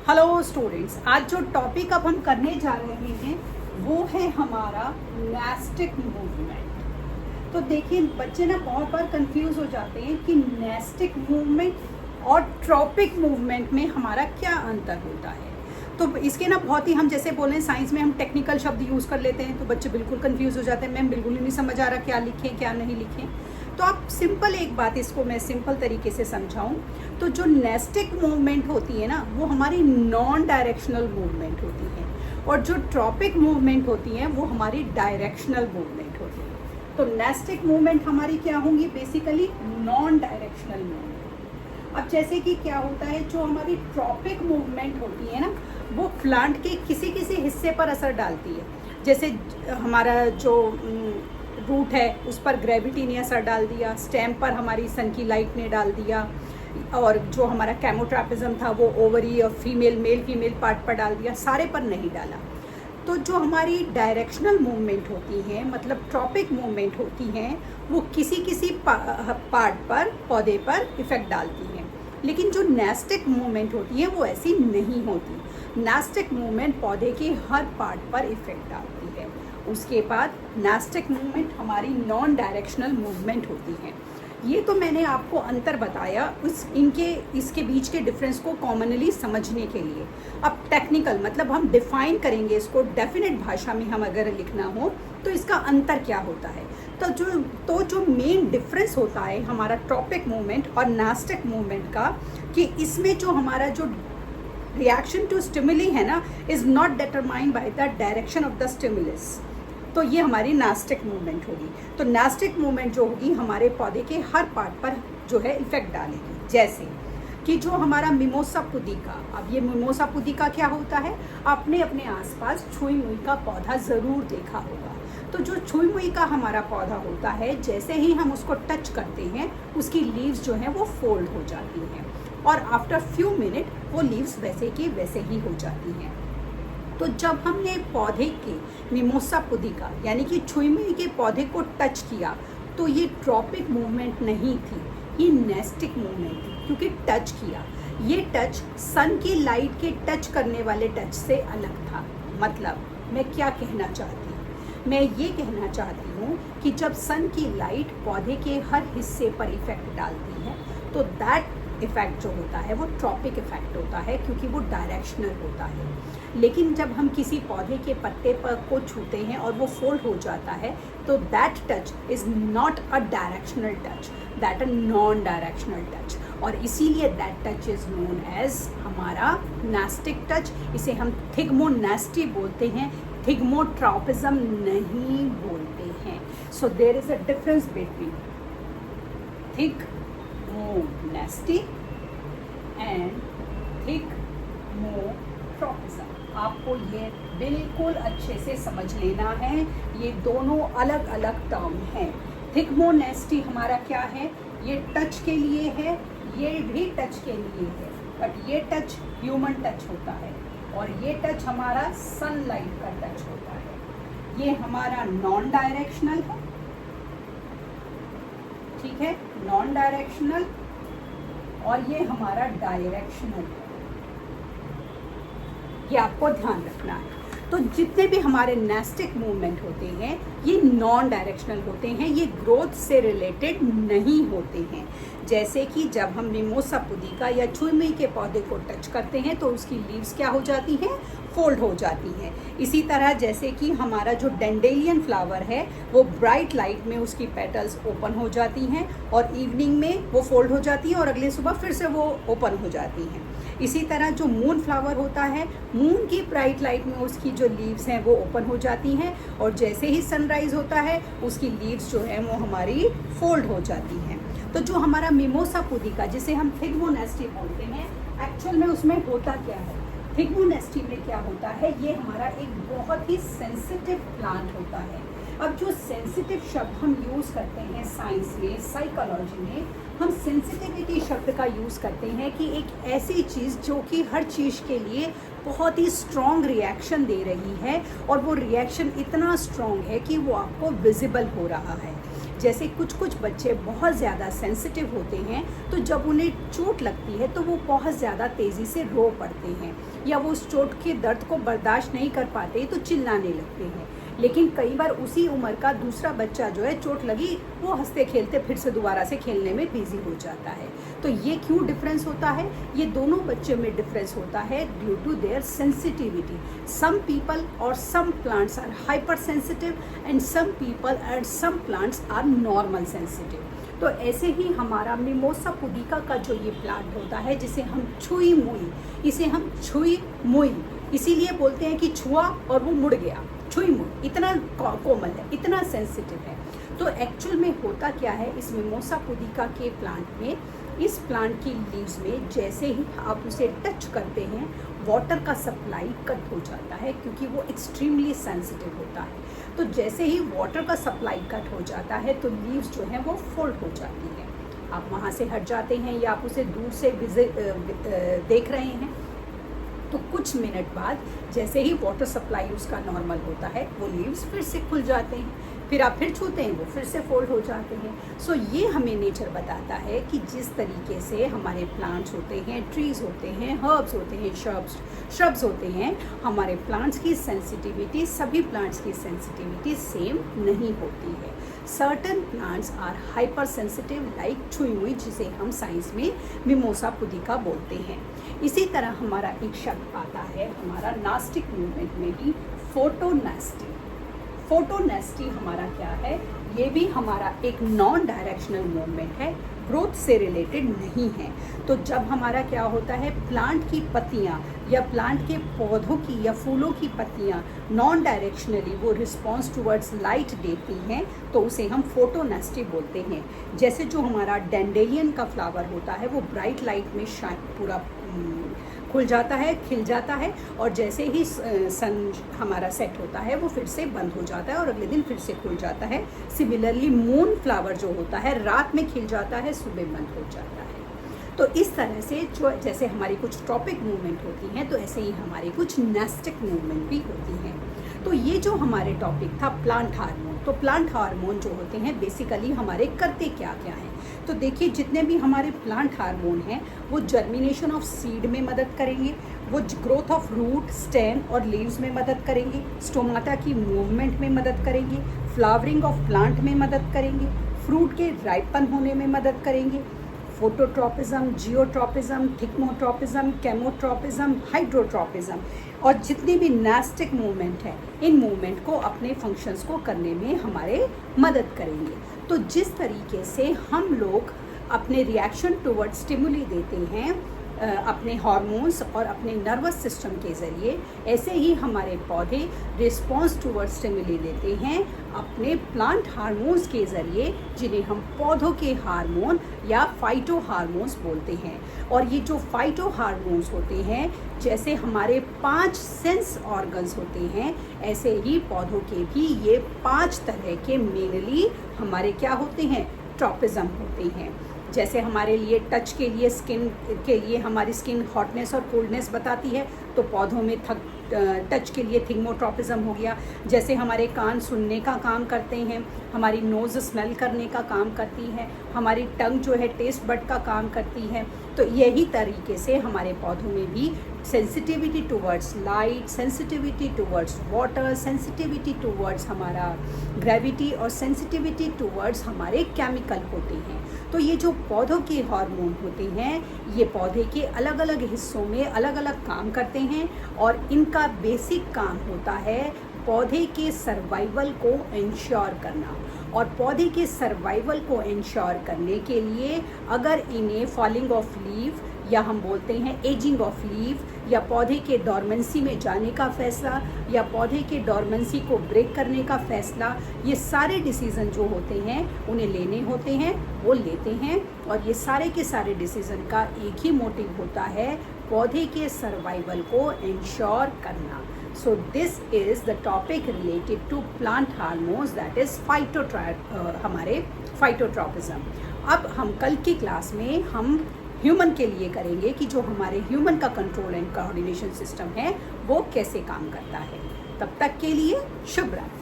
Hello students, आज जो topic अब हम करने जा रहे हैं वो है हमारा नेस्टिक मूवमेंट। तो देखिए बच्चे ना बहुत बार कंफ्यूज हो जाते हैं कि नेस्टिक मूवमेंट और ट्रॉपिक मूवमेंट में हमारा क्या अंतर होता है। तो इसके ना बहुत ही हम जैसे बोले साइंस में हम टेक्निकल शब्द यूज़ कर लेते हैं तो बच्चे बिल्कुल कंफ्यूज हो जाते हैं, मैम बिल्कुल ही नहीं समझ आ रहा क्या लिखें क्या नहीं लिखें। तो आप सिंपल एक बात इसको मैं सिंपल तरीके से समझाऊं तो जो नेस्टिक मूवमेंट होती है ना वो हमारी नॉन डायरेक्शनल मूवमेंट होती है और जो ट्रॉपिक मूवमेंट होती है वो हमारी डायरेक्शनल मूवमेंट होती है। तो नेस्टिक मूवमेंट हमारी क्या होंगी, बेसिकली नॉन डायरेक्शनल मूवमेंट। अब जैसे कि क्या होता है, जो हमारी ट्रॉपिक मूवमेंट होती है ना वो प्लांट के किसी किसी हिस्से पर असर डालती है। जैसे हमारा जो रूट है उस पर ग्रेविटी ने असर डाल दिया, स्टेम पर हमारी सन की लाइट ने डाल दिया, और जो हमारा कैमोट्रापिज्म था वो ओवरी और मेल फीमेल पार्ट पर डाल दिया, सारे पर नहीं डाला। तो जो हमारी डायरेक्शनल मूवमेंट होती है मतलब ट्रॉपिक मूवमेंट होती हैं वो किसी किसी पार्ट पर पौधे पर इफेक्ट डालती हैं, लेकिन जो नेस्टिक मूवमेंट होती है वो ऐसी नहीं होती। नेस्टिक मूवमेंट पौधे के हर पार्ट पर इफेक्ट डालती है। उसके बाद नेस्टिक मूवमेंट हमारी नॉन डायरेक्शनल मूवमेंट होती है। ये तो मैंने आपको अंतर बताया इसके बीच के डिफरेंस को कॉमनली समझने के लिए। अब टेक्निकल मतलब हम डिफाइन करेंगे इसको, डेफिनेट भाषा में हम अगर लिखना हो तो इसका अंतर क्या होता है। तो जो मेन डिफरेंस होता है हमारा ट्रॉपिक मूवमेंट और नेस्टिक मूवमेंट का, कि इसमें जो हमारा जो रिएक्शन टू स्टिमुली है ना is not determined by the direction of the stimulus. तो ये हमारी नेस्टिक मूवमेंट होगी। तो नेस्टिक मूवमेंट जो होगी हमारे पौधे के हर पार्ट पर जो है इफेक्ट डालेगी। जैसे कि जो हमारा मिमोसा पुदीका, अब ये मिमोसा पुदीका क्या होता है, आपने अपने आसपास छुई मुई का पौधा ज़रूर देखा होगा। तो जो छुई मुई का हमारा पौधा होता है जैसे ही हम उसको टच करते हैं उसकी लीव्स जो हैं वो फोल्ड हो जाती हैं और आफ्टर फ्यू मिनट वो लीव्स वैसे की वैसे ही हो जाती हैं। तो जब हमने पौधे के मिमोसा पुदीका यानी कि छुई मुई के पौधे को टच किया तो ये ट्रॉपिक मूवमेंट नहीं थी, ये नेस्टिक मूवमेंट थी, क्योंकि टच किया। ये टच सन की लाइट के टच करने वाले टच से अलग था। मतलब मैं क्या कहना चाहती हूँ, मैं ये कहना चाहती हूँ कि जब सन की लाइट पौधे के हर हिस्से पर इफेक्ट डालती है तो दैट इफेक्ट जो होता है वो ट्रॉपिक इफेक्ट होता है, क्योंकि वो डायरेक्शनल होता है। लेकिन जब हम किसी पौधे के पत्ते पर को छूते हैं और वो फोल्ड हो जाता है तो that touch is not a directional touch, that a non directional touch, और इसीलिए that touch is known as हमारा नेस्टिक टच। इसे हम थिग्मोनेस्टी बोलते हैं, थिग्मोट्रॉपिज्म नहीं बोलते हैं। So there is a difference between thigmonasty and thigmotropism. आपको ये बिल्कुल अच्छे से समझ लेना है, ये दोनों अलग अलग टर्म हैं। थिग्मोनेस्टी हमारा क्या है, ये टच के लिए है, ये भी टच के लिए है, बट ये टच ह्यूमन टच होता है और ये टच हमारा सनलाइट का टच होता है। ये हमारा नॉन डायरेक्शनल है, ठीक है, नॉन डायरेक्शनल, और ये हमारा डायरेक्शनल है। ये आपको ध्यान रखना है। तो जितने भी हमारे नेस्टिक मूवमेंट होते हैं ये नॉन डायरेक्शनल होते हैं, ये ग्रोथ से रिलेटेड नहीं होते हैं। जैसे कि जब हम मिमोसा पुदीका या छुई मुई के पौधे को टच करते हैं तो उसकी लीव्स क्या हो जाती हैं, फोल्ड हो जाती हैं। इसी तरह जैसे कि हमारा जो डेंडेलियन फ्लावर है वो ब्राइट लाइट में उसकी पेटल्स ओपन हो जाती हैं और इवनिंग में वो फोल्ड हो जाती हैं और अगले सुबह फिर से वो ओपन हो जाती हैं। इसी तरह जो मून फ्लावर होता है, मून की ब्राइट लाइट में उसकी जो लीव्स हैं वो ओपन हो जाती हैं और जैसे ही सनराइज होता है उसकी लीव्स जो है वो हमारी फोल्ड हो जाती हैं। तो जो हमारा मिमोसा पुदीका जिसे हम थिग्मोनेस्टी बोलते हैं, एक्चुअल में उसमें होता क्या है, थिग्मोनेस्टी में क्या होता है, ये हमारा एक बहुत ही सेंसिटिव प्लांट होता है। अब जो सेंसिटिव शब्द हम यूज़ करते हैं साइंस में, साइकोलॉजी में, हम सेंसिटिविटी शब्द का यूज़ करते हैं कि एक ऐसी चीज़ जो कि हर चीज़ के लिए बहुत ही स्ट्रॉन्ग रिएक्शन दे रही है और वो रिएक्शन इतना स्ट्रॉन्ग है कि वो आपको विजिबल हो रहा है। जैसे कुछ कुछ बच्चे बहुत ज़्यादा सेंसिटिव होते हैं, तो जब उन्हें चोट लगती है तो वो बहुत ज़्यादा तेज़ी से रो पड़ते हैं, या वो उस चोट के दर्द को बर्दाश्त नहीं कर पाते तो चिल्लाने लगते हैं। लेकिन कई बार उसी उम्र का दूसरा बच्चा जो है, चोट लगी वो हंसते खेलते फिर से दोबारा से खेलने में बिजी हो जाता है। तो ये क्यों डिफरेंस होता है? ये दोनों बच्चों में डिफरेंस होता है due to their sensitivity. Some people और some plants are hyper sensitive and some people and some plants are normal sensitive. तो ऐसे ही हमारा मिमोसा पुदिका का जो ये प्लांट होता है, जिसे हम छुई मुई, इसे हम छुई मुई इसीलिए बोलते हैं कि छुआ और वो मुड़ गया, छुई मुई, इतना कोमल है, इतना सेंसिटिव है। तो एक्चुअल में होता क्या है इस मिमोसा पुदिका के प्लांट में, इस प्लांट की लीव्स में जैसे ही आप उसे टच करते हैं वाटर का सप्लाई कट हो जाता है, क्योंकि वो एक्सट्रीमली सेंसिटिव होता है। तो जैसे ही वाटर का सप्लाई कट हो जाता है तो लीव्स जो हैं वो फोल्ड हो जाती हैं। आप वहाँ से हट जाते हैं या आप उसे दूर से देख रहे हैं, तो कुछ मिनट बाद जैसे ही वाटर सप्लाई उसका नॉर्मल होता है वो लीव्स फिर से खुल जाते हैं, फिर आप फिर छूते हैं वो फिर से फोल्ड हो जाते हैं। सो ये हमें नेचर बताता है कि जिस तरीके से हमारे प्लांट्स होते हैं, ट्रीज़ होते हैं, हर्ब्स होते हैं, श्रब्स होते हैं, हमारे प्लांट्स की सेंसिटिविटी, सभी प्लांट्स की सेंसिटिविटी सेम नहीं होती है। Certain plants are hyper sensitive like छुई मुई, जिसे हम साइंस में मिमोसा पुदिका बोलते हैं। इसी तरह हमारा एक शब्द आता है हमारा नास्टिक मूवमेंट में भी, फोटोनेस्टी। फोटोनेस्टी हमारा क्या है? ये भी हमारा एक नॉन डायरेक्शनल मूवमेंट है, ग्रोथ से रिलेटेड नहीं है। तो जब हमारा क्या होता है, प्लांट की पत्तियाँ या प्लांट के पौधों की या फूलों की पत्तियाँ नॉन डायरेक्शनली वो रिस्पॉन्स टुवर्ड्स लाइट देती हैं, तो उसे हम फोटोनेस्टी बोलते हैं। जैसे जो हमारा डेंडेलियन का फ्लावर होता है वो ब्राइट लाइट में पूरा खुल जाता है, खिल जाता है, और जैसे ही सन हमारा सेट होता है वो फिर से बंद हो जाता है और अगले दिन फिर से खुल जाता है। सिमिलरली मून फ्लावर जो होता है रात में खिल जाता है, सुबह बंद हो जाता है। तो इस तरह से जो जैसे हमारी कुछ ट्रॉपिक मूवमेंट होती हैं, तो ऐसे ही हमारी कुछ नेस्टिक मूवमेंट भी होती हैं। तो ये जो हमारे टॉपिक था प्लांट हार्मोन, तो प्लांट हार्मोन जो होते हैं बेसिकली हमारे करते क्या क्या हैं? तो देखिए, जितने भी हमारे प्लांट हार्मोन हैं वो जर्मिनेशन ऑफ सीड में मदद करेंगे, वो ग्रोथ ऑफ रूट, स्टेम और लीव्स में मदद करेंगे, स्टोमाटा की मूवमेंट में मदद करेंगे, फ्लावरिंग ऑफ प्लांट में मदद करेंगे, फ्रूट के राइपन होने में मदद करेंगे, फोटोट्रॉपिज्म, जियोट्रॉपिज्म, थिक्मोट्रॉपिज्म, केमोट्रॉपिज्म, हाइड्रोट्रॉपिज्म, और जितनी भी नेस्टिक मूवमेंट है इन मूवमेंट को अपने फंक्शंस को करने में हमारे मदद करेंगे। तो जिस तरीके से हम लोग अपने रिएक्शन टुवर्ड स्टिमुली देते हैं अपने हार्मोन्स और अपने नर्वस सिस्टम के ज़रिए, ऐसे ही हमारे पौधे रिस्पॉन्स टुवर्ड स्टिमुली देते हैं अपने प्लांट हार्मोन्स के ज़रिए, जिन्हें हम पौधों के हार्मोन या फाइटो हार्मोन्स बोलते हैं। और ये जो फाइटो हार्मोन्स होते हैं, जैसे हमारे 5 सेंस ऑर्गन्स होते हैं, ऐसे ही पौधों के भी ये 5 तरह के मेनली हमारे क्या होते हैं, ट्रॉपिज्म होते हैं। जैसे हमारे लिए टच के लिए, स्किन के लिए हमारी स्किन हॉटनेस और कोल्डनेस बताती है, तो पौधों में टच के लिए थिग्मोट्रॉपिज्म हो गया। जैसे हमारे कान सुनने का काम करते हैं, हमारी नोज़ स्मेल करने का काम करती है, हमारी टंग जो है टेस्ट बड का काम करती है। तो यही तरीके से हमारे पौधों में भी sensitivity towards light, sensitivity towards water, sensitivity towards हमारा ग्रेविटी और सेंसिटिविटी टुवर्ड्स हमारे केमिकल होते हैं। तो ये जो पौधों के हार्मोन होते हैं, ये पौधे के अलग अलग हिस्सों में अलग अलग काम करते हैं, और इनका बेसिक काम होता है पौधे के सर्वाइवल को इंश्योर करना। और पौधे के सर्वाइवल को इंश्योर करने के लिए अगर इन्हें फॉलिंग ऑफ लीफ, या हम बोलते हैं एजिंग ऑफ लीफ, या पौधे के डॉर्मेंसी में जाने का फैसला, या पौधे के डॉर्मेंसी को ब्रेक करने का फैसला, ये सारे डिसीज़न जो होते हैं उन्हें लेने होते हैं, वो लेते हैं। और ये सारे के सारे डिसीज़न का एक ही मोटिव होता है, पौधे के सर्वाइवल को इंश्योर करना। So this is the topic related to plant hormones, that is हमारे phytotropism। अब हम कल की क्लास में हम ह्यूमन के लिए करेंगे कि जो हमारे ह्यूमन का कंट्रोल एंड कोऑर्डिनेशन सिस्टम है वो कैसे काम करता है। तब तक के लिए शुभ रात्रि।